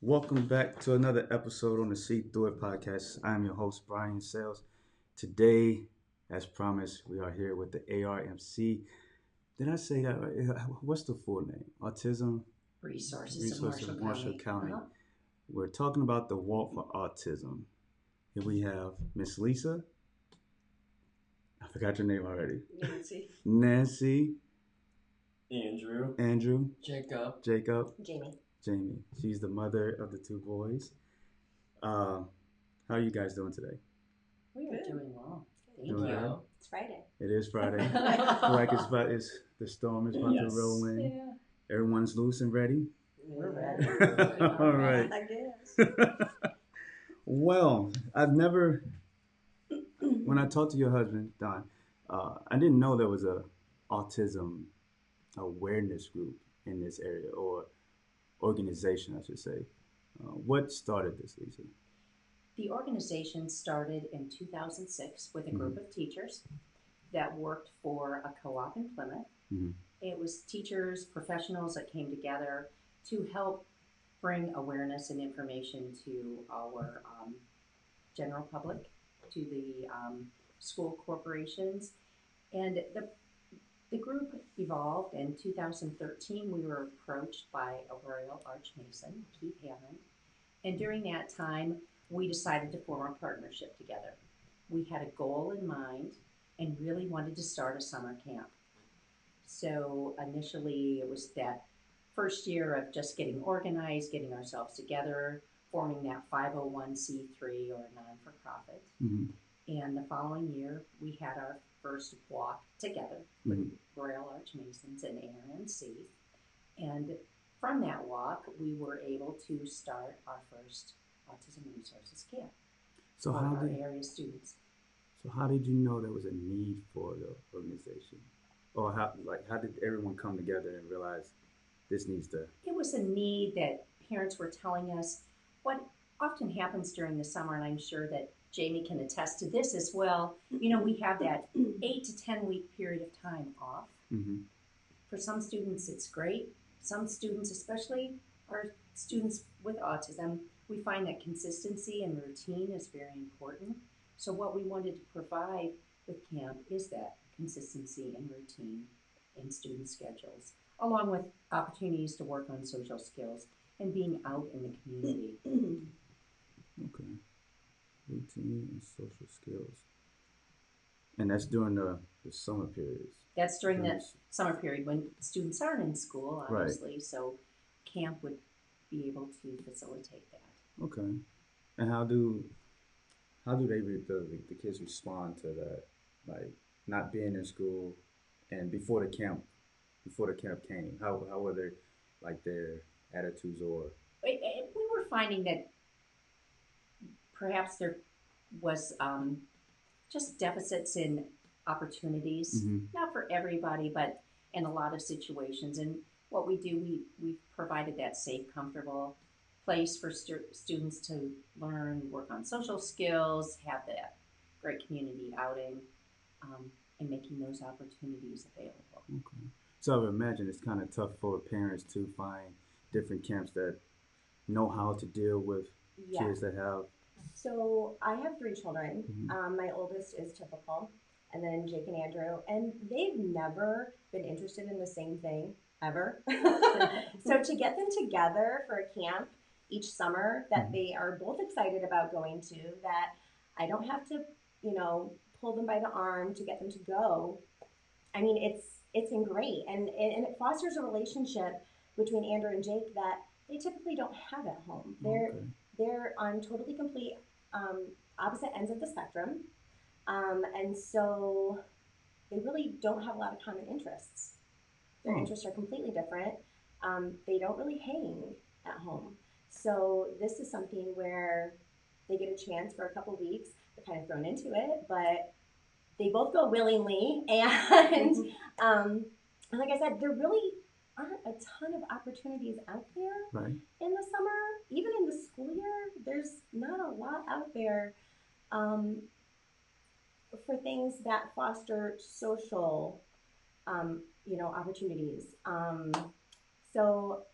Welcome back to another episode on the See Through It podcast. I'm your host, Brian Sales. Today, as promised, we are here with the A.R.M.C. Did I say that right? What's the full name? Autism Resources of Marshall County. Uh-huh. We're talking about the Walk for Autism. Here we have Miss Lisa. I forgot your name already. Nancy. Andrew. Jacob. Jamie. She's the mother of the two boys. How are you guys doing today? We are doing well. Thank Doing you. well? It's Friday. It is Friday. Like the storm is about to roll in. Yeah. Everyone's loose and ready. We're ready. All right. I guess. Well, I've never, when I talked to your husband, Don, I didn't know there was a autism awareness group in this area, or organization, I should say. What started this, Lisa? The organization started in 2006 with a group of teachers that worked for a co-op in Plymouth. Mm-hmm. It was teachers, professionals that came together to help bring awareness and information to our general public, to the school corporations. And the group evolved. In 2013, we were approached by a Royal Archmason, Keith Hammond. And during that time, we decided to form a partnership together. We had a goal in mind and really wanted to start a summer camp. So initially, it was that first year of just getting organized, getting ourselves together, forming that 501c3 or non-for-profit. Mm-hmm. And the following year, we had our first walk together with Royal Archmasons and A.R.M.C. And from that walk, we were able to start our first Autism Resources Camp So for how our did area students. you know there was a need for the organization, or how did everyone come together and realize this needs to? It was a need that parents were telling us. What often happens during the summer, and I'm sure that Jamie can attest to this as well, we have that 8 to 10 week period of time off. Mm-hmm. For some students, it's great. Some students, especially our students with autism, we find that consistency and routine is very important. So what we wanted to provide with camp is that consistency and routine in student schedules, along with opportunities to work on social skills and being out in the community. Okay. Routine and social skills. And that's during the summer periods. That's during the summer period when students aren't in school, obviously, right. So camp would be able to facilitate that. Okay. And how do the kids respond to that, like not being in school, and before the camp came? How were they, like, their attitudes? Or we were finding that perhaps there was just deficits in opportunities, not for everybody, but in a lot of situations. And what we do, we provided that safe, comfortable place for students to learn, work on social skills, have that great community outing, and making those opportunities available. Okay. So I would imagine it's kind of tough for parents to find different camps that know how to deal with kids that have. So I have 3 children. My oldest is typical, and then Jake and Andrew, and they've never been interested in the same thing ever. So to get them together for a camp each summer that they are both excited about going to, that I don't have to, pull them by the arm to get them to go. I mean, it's been great, and it fosters a relationship between Andrew and Jake that they typically don't have at home. They're on totally complete opposite ends of the spectrum, and so they really don't have a lot of common interests. Their interests are completely different. They don't really hang at home. So this is something where they get a chance for a couple weeks. They're kind of thrown into it, but they both go willingly. And like I said, there really aren't a ton of opportunities out there in the summer. Even in the school year, there's not a lot out there for things that foster social, opportunities. So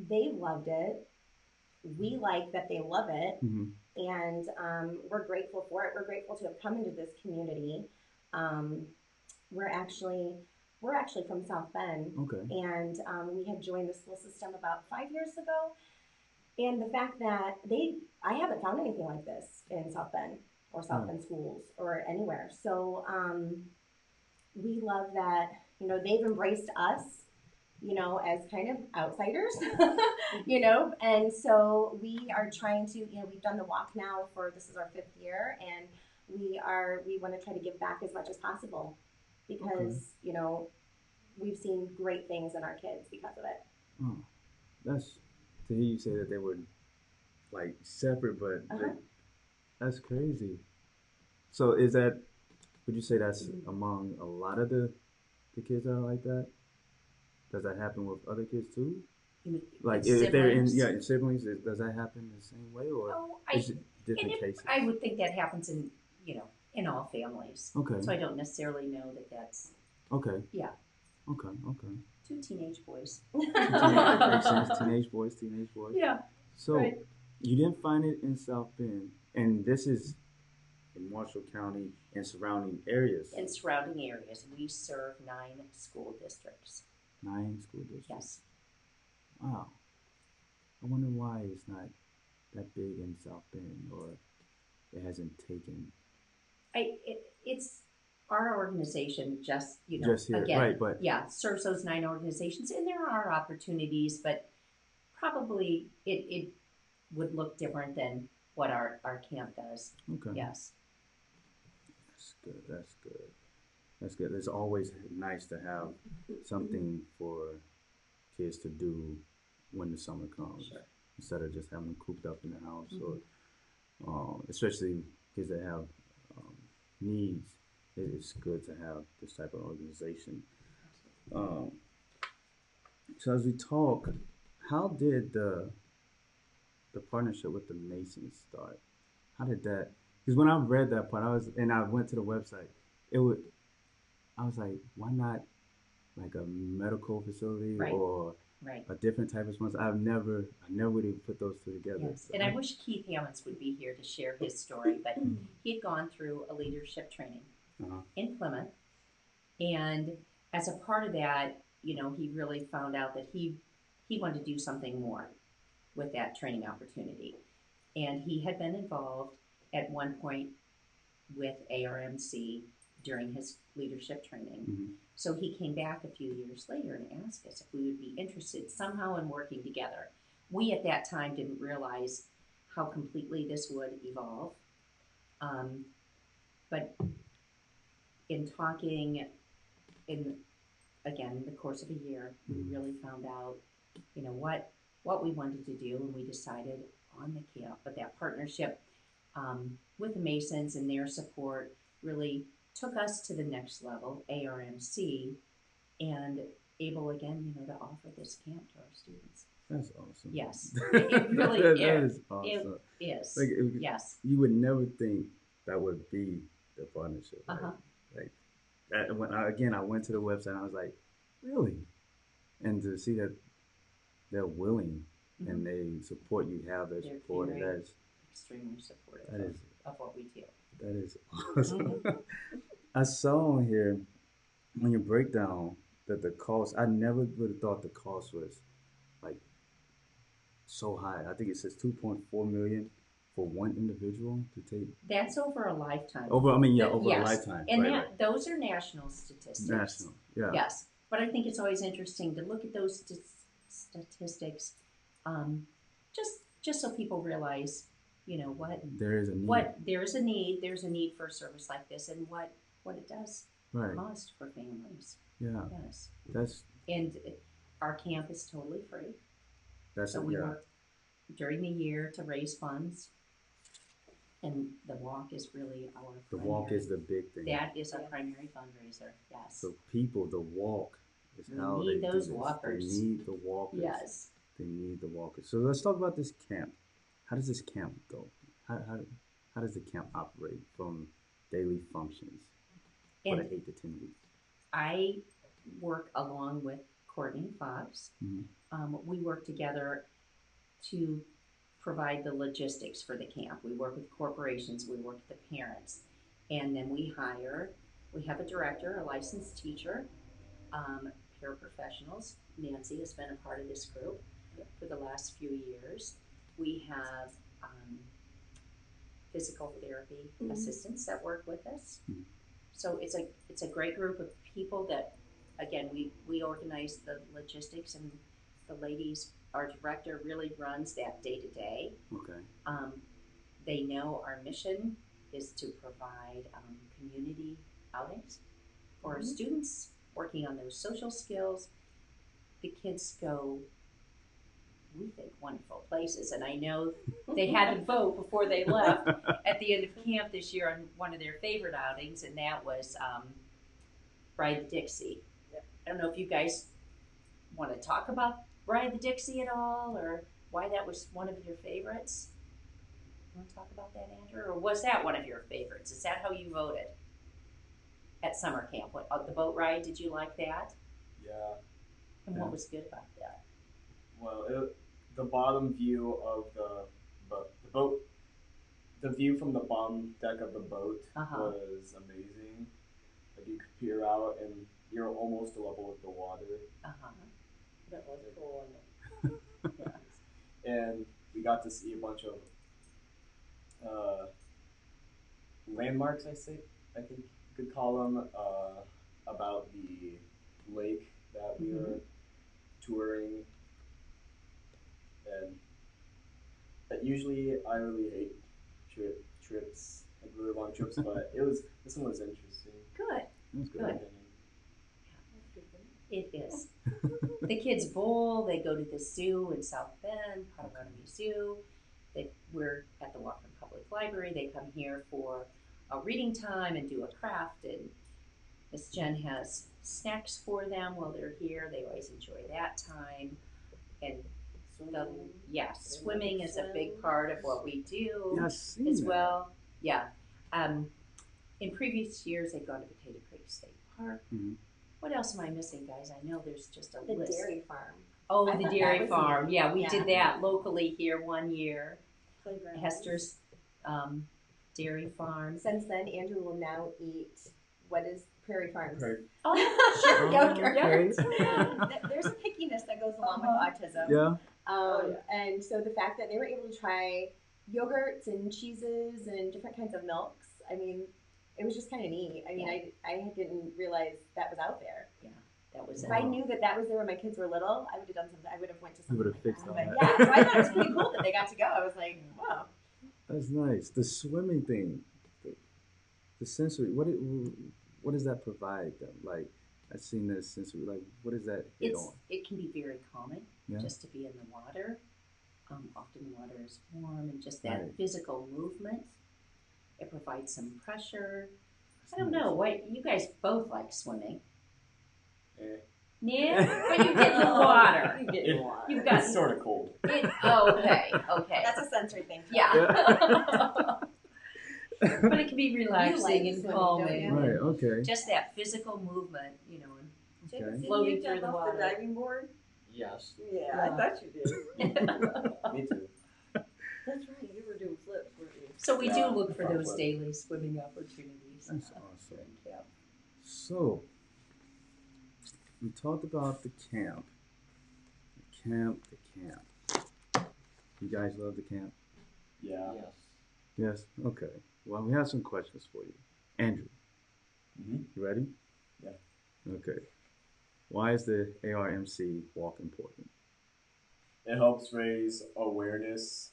they loved it. we like that they love it, Mm-hmm. and we're grateful for it. We're grateful to have come into this community. Um, we're actually from South Bend, Okay. and we had joined the school system about 5 years ago. And the fact that I haven't found anything like this in South Bend or South Bend schools or anywhere. So we love that, they've embraced us, as kind of outsiders, and so we are trying to, we've done the walk now this is our 5th year, and we want to try to give back as much as possible because, we've seen great things in our kids because of it. Oh, that's to hear you say that they were like separate, but that's crazy. So would you say that's among a lot of the kids that are like that? Does that happen with other kids too? Like if they're in siblings, does that happen the same way, or is it different cases? I would think that happens in in all families. Okay. So I don't necessarily know that that's okay. Yeah. Okay. 2 teenage boys. Makes sense. Teenage boys. Yeah. So right. You didn't find it in South Bend, and this is in Marshall County and surrounding areas. In surrounding areas, we serve 9 school districts. 9 school districts. Yes. Wow. I wonder why it's not that big in South Bend, or it hasn't taken. It's our organization just here, again, right? But serves those 9 organizations, and there are opportunities, but probably it would look different than what our camp does. Okay. Yes. That's good. It's always nice to have something for kids to do when the summer comes, instead of just having them cooped up in the house, or especially kids that have needs. It's good to have this type of organization. So as we talk, how did the partnership with the Masons start? How did that? Because when I read that part, I went to the website. I was like, why not like a medical facility or a different type of sponsor? I never would even put those two together. Yes, and I wish Keith Hammonds would be here to share his story, but he had gone through a leadership training in Plymouth, and as a part of that, he really found out that he wanted to do something more with that training opportunity, and he had been involved at one point with A.R.M.C. during his leadership training. So he came back a few years later and asked us if we would be interested somehow in working together. We at that time didn't realize how completely this would evolve. But in talking in the course of a year, we really found out, what we wanted to do, and we decided on the camp. But that partnership with the Masons and their support really took us to the next level, A.R.M.C., and able again, to offer this camp to our students. That's awesome. Yes, it really is. That is awesome. It is. Yes. You would never think that would be the partnership. Like that, I went to the website and I was like, really? And to see that they're willing and they support you, have their support, and that is extremely supportive of what we do. That is awesome. I saw on here when you break down that the cost, I never would have thought the cost was like so high. I think it says $2.4 million for one individual to take. That's over a lifetime. Over a lifetime. And those are national statistics. National, yeah. Yes, but I think it's always interesting to look at those statistics, just so people realize, what there is a need. There's a need for a service like this, and what it does cost for families. Yeah. Yes. And our camp is totally free. We work during the year to raise funds, and the walk is really our. The walk is the big thing. That is our primary fundraiser. Yes. So the walk is how they need those do this. walkers. They need the walkers. Yes. They need the walkers. So let's talk about this camp. How does this camp go? How does the camp operate from daily functions for the 8 to 10 weeks? I work along with Courtney Fox. We work together to provide the logistics for the camp. We work with corporations, we work with the parents, and then we have a director, a licensed teacher, paraprofessionals. Nancy has been a part of this group for the last few years. We have physical therapy assistants that work with us. So it's a great group of people that, again, we organize the logistics, and the ladies, our director really runs that day to day. Okay. They know our mission is to provide community outings for our students, working on those social skills. The kids go, we think, wonderful places, and I know they had to vote before they left at the end of camp this year on one of their favorite outings, and that was Ride the Dixie. I don't know if you guys want to talk about Ride the Dixie at all, or why that was one of your favorites. You want to talk about that, Andrew, or was that one of your favorites? Is that how you voted at summer camp? What, the boat ride? Did you like that? Yeah. And what was good about that? Well, the bottom view of the boat, the view from the bottom deck of the boat was amazing. Like, you could peer out and you're almost level with the water. That was cool. Yeah. And we got to see a bunch of landmarks, I think you could call them, about the lake that we were touring. And usually I really hate trips, like really long trips, but this one was interesting. Good. That's good. Good. It is. The kids bowl. They go to the zoo in South Bend, Potawatomi Zoo. We're at the Washington Public Library. They come here for a reading time and do a craft. And Miss Jen has snacks for them while they're here. They always enjoy that time. And swimming is a big part of what we do as well. Yeah. In previous years, they've gone to Potato Creek State Park. What else am I missing, guys? I know there's just a list. The dairy farm. Oh, the dairy farm. Yeah, we did that locally here one year. Playground. Hester's dairy farm. Since then, Andrew will now eat what is Prairie Farms. Oh, sure. Yogurt. There's a pickiness that goes along with autism. Yeah. And so the fact that they were able to try yogurts and cheeses and different kinds of milks, I mean, it was just kind of neat. I mean, I didn't realize that was out there. Yeah, that was. If I knew that was there when my kids were little, I would have done something. I would have went to something. You would have fixed that. all But that. yeah, so I thought it was pretty cool that they got to go. I was like, wow. That's nice. The swimming thing, the sensory. What does that provide them? Like, I've seen this sensory. Like, what does that hit on? It can be very calming just to be in the water. Often the water is warm, and just that physical movement. It provides some pressure. I don't know. What you guys both like swimming? Yeah, but you get in the water. You've got It's sort of cold. Okay. That's a sensory thing. Yeah. But it can be relaxing and calming. Right. Okay. Just that physical movement, Okay. floating through the water. The diving board? Yes. Yeah, I thought you did. Me too. That's right, you were doing flips, weren't you? So we do Yeah, look for those probably. daily swimming opportunities. That's awesome. during camp. So, we talked about the camp. The camp. You guys love the camp? Yeah. Yes. Yes? Okay. Well, we have some questions for you. Andrew, Mm-hmm. you ready? Yeah. Okay. Why is the A.R.M.C. walk important? It helps raise awareness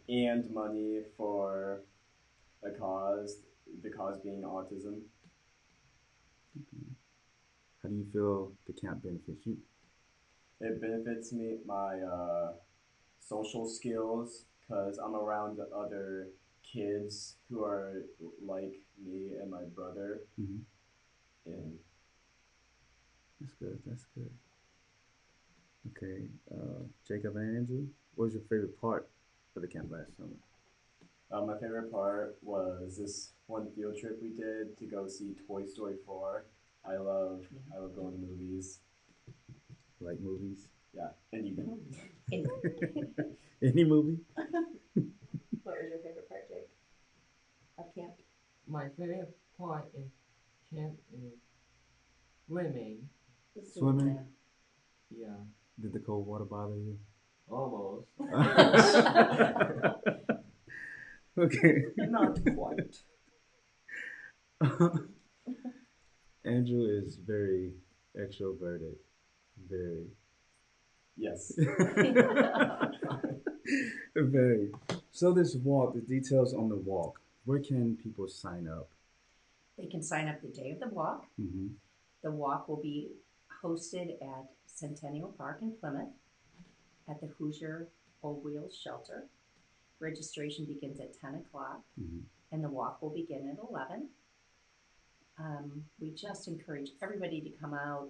and money for the cause being autism. How do you feel the camp benefits you? It benefits me, my social skills, because I'm around other kids who are like me and my brother. Mm-hmm. And That's good. That's good. Okay. Jacob and Andrew, what was your favorite part of the camp last summer? my favorite part was this one field trip we did to go see Toy Story 4. I love going to movies. Like movies? Yeah, and you do. And Any movie? What was your favorite part, Jake? Of camp? My favorite part in camp is swimming. Swimming? Yeah, Did the cold water bother you? almost. Okay. not quite. Andrew is very extroverted. Very. Yes. Very. So this walk, the details on the walk, where can people sign up? They can sign up the day of the walk. Mm-hmm. The walk will be hosted at Centennial Park in Plymouth at the Hoosier Old Wheels Shelter. Registration begins at 10 o'clock Mm-hmm. and the walk will begin at 11. We just encourage everybody to come out,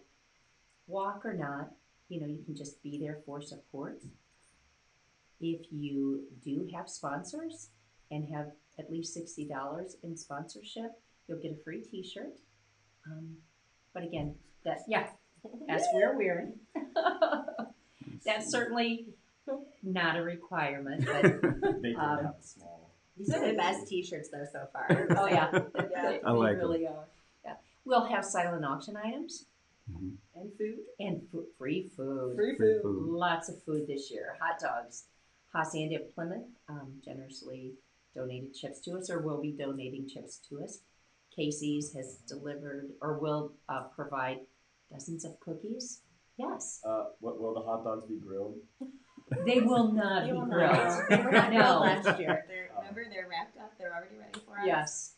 walk or not. You know, you can just be there for support. If you do have sponsors and have at least $60 in sponsorship, you'll get a free t-shirt. But again, as we're wearing, that's certainly not a requirement. But They did have a small. These are the best t-shirts though so far. oh yeah, Yeah. I like they really are. Yeah, we'll have silent auction items Mm-hmm. And food. and free food. Free Free food. food. Lots of food this year. Hot dogs. Hacienda of Plymouth generously donated chips to us, or will be donating chips to us. Casey's has delivered, or will provide dozens of cookies. Yes, What will the hot dogs be grilled? they will not They be will grilled. not. They were not grilled No. last year. Remember, they're wrapped up. They're already ready for us. Yes.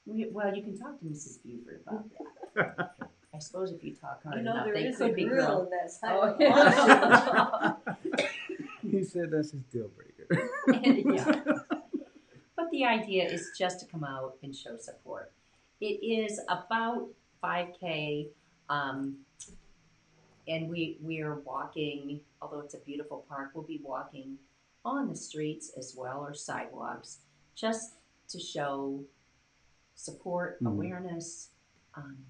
Well, you can talk to Mrs. Buford about that. I suppose if you talk hard You know, enough, there they is a could be grill grilled. in that side Oh, of the washroom. yeah. He said that's his deal breaker. Yeah. But the idea is just to come out and show support. It is about 5K, and we're walking, although it's a beautiful park, we'll be walking on the streets as well, or sidewalks, just to show support, Mhm. awareness, and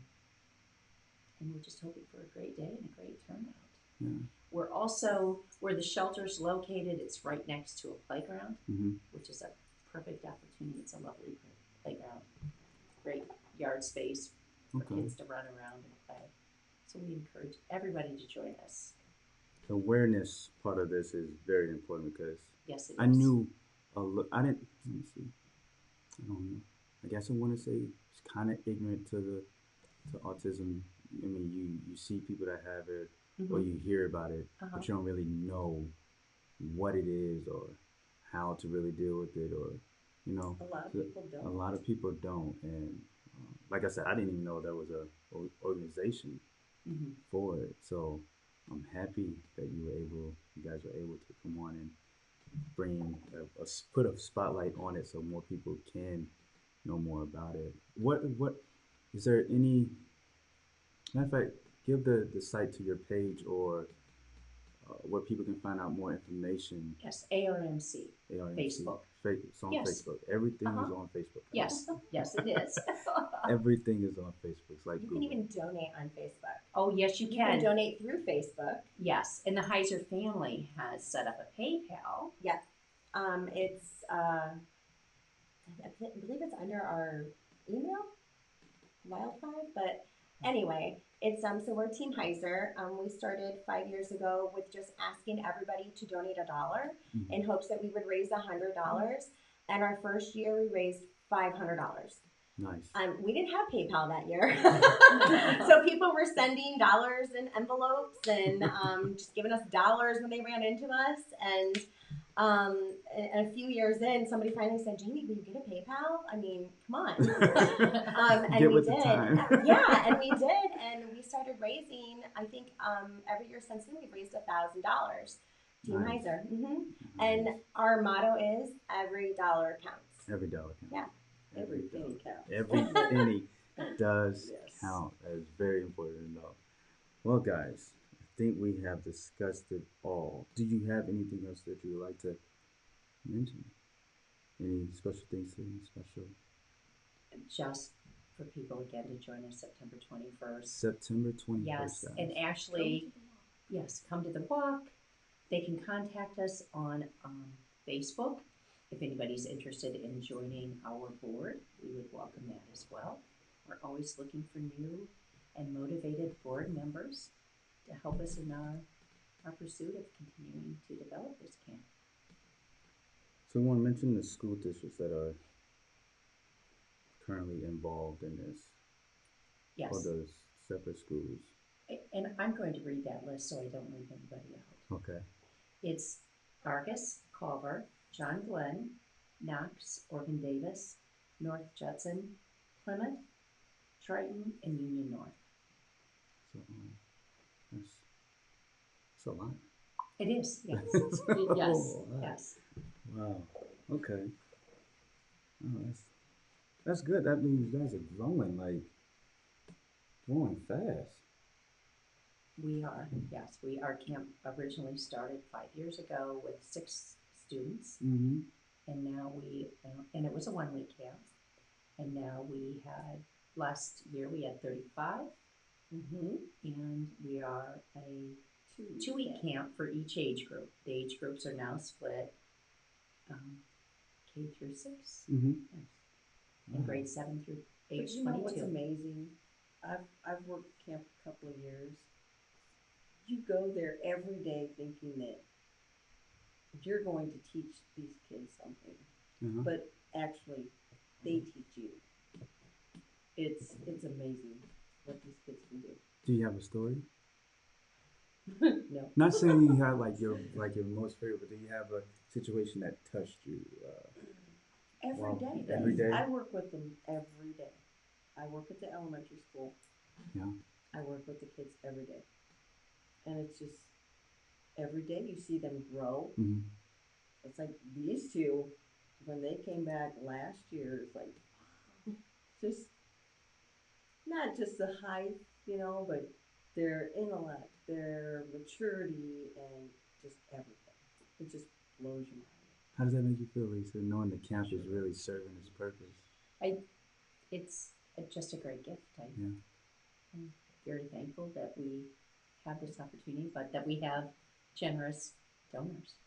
we're just hoping for a great day and a great turnout. Yeah. We're also, where the shelter's located, it's right next to a playground, Mm-hmm. which is a perfect opportunity. It's a lovely playground, great yard space for Okay. kids to run around and play. So we encourage everybody to join us. The awareness part of this is very important because Yes, it is. I knew I didn't. Let me see. I don't know. I guess I want to say it's kind of ignorant to autism. I mean, you see people that have it, or you hear about it, but you don't really know what it is or how to really deal with it, or you know, A lot of people don't. a lot of people don't. And like I said, I didn't even know there was a organization for it. So I'm happy that you guys were able to come on and bring put a spotlight on it so more people can know more about it. What is there any? Matter of fact, give the site to your page or where people can find out more information. Yes, A.R.M.C. A.R.M.C. Facebook. It's on Yes. Facebook. Everything is on Facebook. Yes, yes, it is. Everything is on Facebook. It's like You Google. can even donate on Facebook. Oh, yes, you You can can. donate through Facebook. Yes, and the Heiser family has set up a PayPal. It's I believe it's under our email, Wildfire. But anyway, it's so we're Team Heiser. We started 5 years ago with just asking everybody to donate $1 in hopes that we would raise $100. And our first year we raised $500. Nice. We didn't have PayPal that year, so people were sending dollars in envelopes and just giving us dollars when they ran into us. And a few years in, somebody finally said, "Jamie, will you get a PayPal? I mean, come on." And Get we with the did. time. Yeah, and we did, and we started raising. I think every year since then, we've raised $1,000. Team Nice. Heiser. And our motto is every dollar counts. Every dollar counts. Yeah. Every penny counts. Every penny does Yes. count. That is very important to know. Well, guys, I think we have discussed it all. Do you have anything else that you would like to mention? Any special things? Any special? Just for people again to join us September 21st. September 21st. Yes, guys. and actually, yes, come to the walk. They can contact us on Facebook. If anybody's interested in joining our board, we would welcome that as well. We're always looking for new and motivated board members to help us in our pursuit of continuing to develop this camp. So we want to mention the school districts that are currently involved in this. Yes. Or those separate schools. And I'm going to read that list so I don't leave anybody out. Okay. It's Argus, Culver, John Glenn, Knox, Oregon Davis, North Judson, Plymouth, Triton, and Union North. So that's a lot. It is, yes. Yes, yes. Wow. Okay. Oh, that's good. That means you guys are growing fast. We are, yes. Our camp originally started 5 years ago with 6 students. Mm-hmm. And now and it was a 1-week camp. And now last year we had 35. Mm-hmm. And we are a 2-week camp for each age group. The age groups are now split K through 6. Mm-hmm. Yes. And grade 7 through age 22. But you know what's amazing? I've worked camp a couple of years. You go there every day thinking that you're going to teach these kids something, but actually they teach you. It's amazing what these kids can do. Do you have a story? No. Not saying you have your most favorite, but do you have a situation that touched you? Every day. Every day? I work with them every day. I work at the elementary school. Yeah. I work with the kids every day. And it's just, every day you see them grow. Mm-hmm. It's like these two, when they came back last year, it's like, just, not just the height, but their intellect, their maturity, and just everything. It just blows your mind. How does that make you feel, Lisa, knowing the camp is really serving its purpose? It's just a great gift. Yeah. I'm very thankful that we have this opportunity, but that we have generous donors,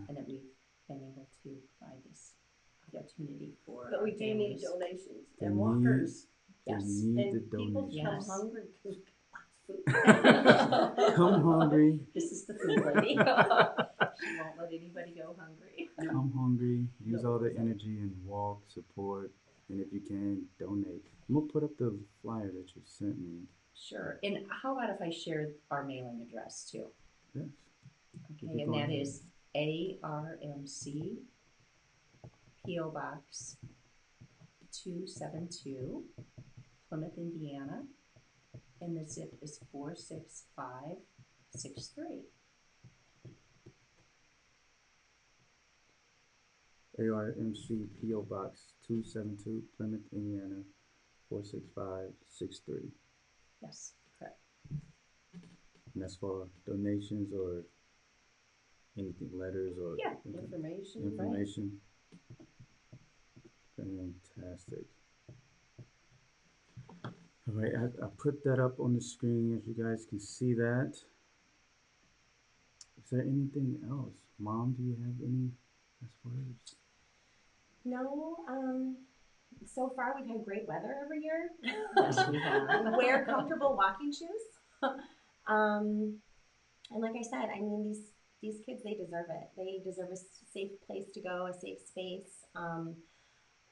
and that we've been able to provide this opportunity for. But we do need families. donations They and walkers. Yes. need the And people donations. come Yes. hungry because food. Come hungry. This is the food lady. She won't let anybody go hungry. Come hungry. Use all the energy and walk, support, and if you can, donate. I'm gonna put up the flyer that you sent me. Sure. And how about if I share our mailing address too? Yes. Okay, and that is A.R.M.C. P.O. Box 272, Plymouth, Indiana, and the zip is 46563. A.R.M.C. P.O. Box 272, Plymouth, Indiana 46563. Yes, correct. And that's for donations or anything, letters or Information. Fantastic. All right, I put that up on the screen if you guys can see that. Is there anything else? Mom, do you have any as far as? No, so far we've had great weather every year. Yes, we have. Wear comfortable walking shoes. And like I said, I mean, these kids, they deserve it. They deserve a safe place to go, a safe space.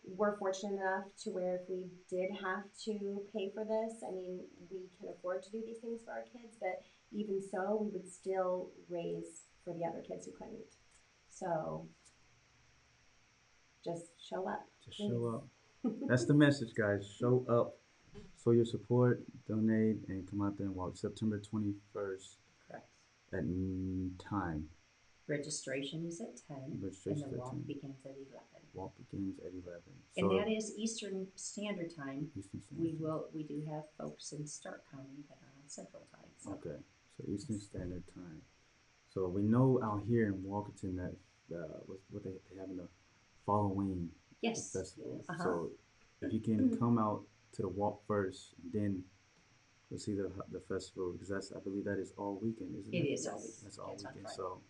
We're fortunate enough to where if we did have to pay for this, I mean, we can afford to do these things for our kids, but even so, we would still raise for the other kids who couldn't. So just show up. Just show up. That's the message, guys. Show up. Show your support, donate, and come out there and walk. September 21st. Correct. At time. Registration is at 10, Registration and the walk at 10. begins at 11. Walk begins at 11. And that is Eastern Standard Time. Eastern Standard Time. We do have folks in Stark County that are on Central Time. So. Okay, so Eastern Standard Time. So we know out here in Walkerton that what they having the Halloween festival. Yes. So if you can come out to the walk first, then we'll see the festival, because I believe that is all weekend, isn't it? It is all weekend. That's all It's on weekend. Friday. So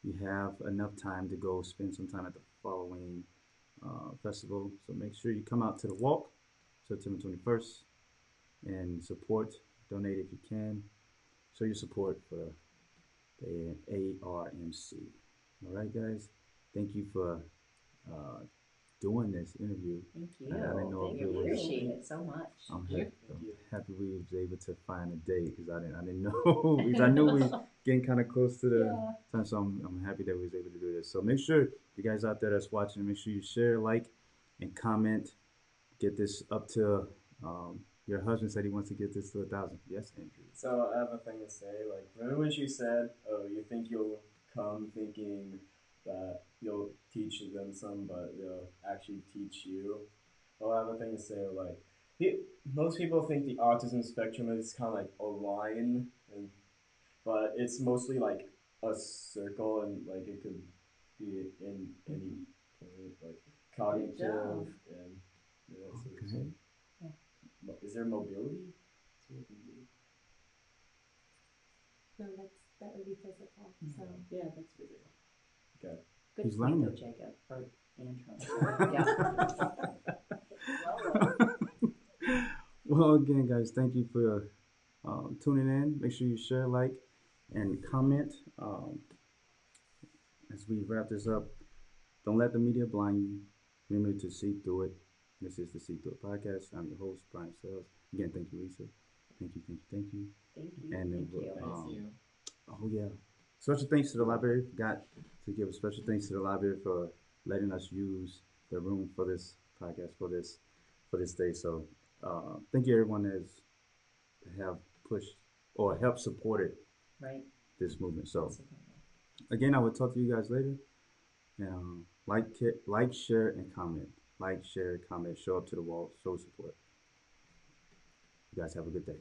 you have enough time to go spend some time at the following festival. So make sure you come out to the walk September 21st and support, donate if you can. Show your support for the A.R.M.C. All right, guys. Thank you for doing this interview. Thank you. I didn't know Thank if it you. was. Appreciate it so much. I'm Yeah. happy, Thank you. happy we was able to find a date because I didn't know because I knew we was getting kind of close to the time. So I'm happy that we was able to do this. So make sure you guys out there that's watching, make sure you share, like, and comment. Get this up to. Your husband said he wants to get this to 1,000. Yes, Andrew. So I have a thing to say. Like, remember when she said, "Oh, you think you'll come thinking that you'll teach them some, but they'll actually teach you." Well, I have a thing to say. Like, most people think the autism spectrum is kind of like a line, but it's mostly like a circle, and like it could be in any point, like cognitive job. and yeah. So Okay. is there mobility? No, that would be physical. So Yeah, that's physical. Okay. Good He's point, though, learning. Jacob. Or Andrew. Yeah. Well, again, guys, thank you for tuning in. Make sure you share, like, and comment. As we wrap this up, don't let the media blind you. Remember to see through it. This is the See Through It podcast. I'm your host, Brian Sells. Again, thank you, Lisa. Thank you, thank you, thank you. Thank you. And Thank you. Thank you. Oh yeah. Special thanks to the library. Got to give a special thanks to the library for letting us use the room for this podcast for this day. So thank you everyone that's have pushed or helped supported Right. this movement. So That's a good one. again, I will talk to you guys later. And like, share, and comment. Like, share, comment. Show up to the wall. Show support. You guys have a good day.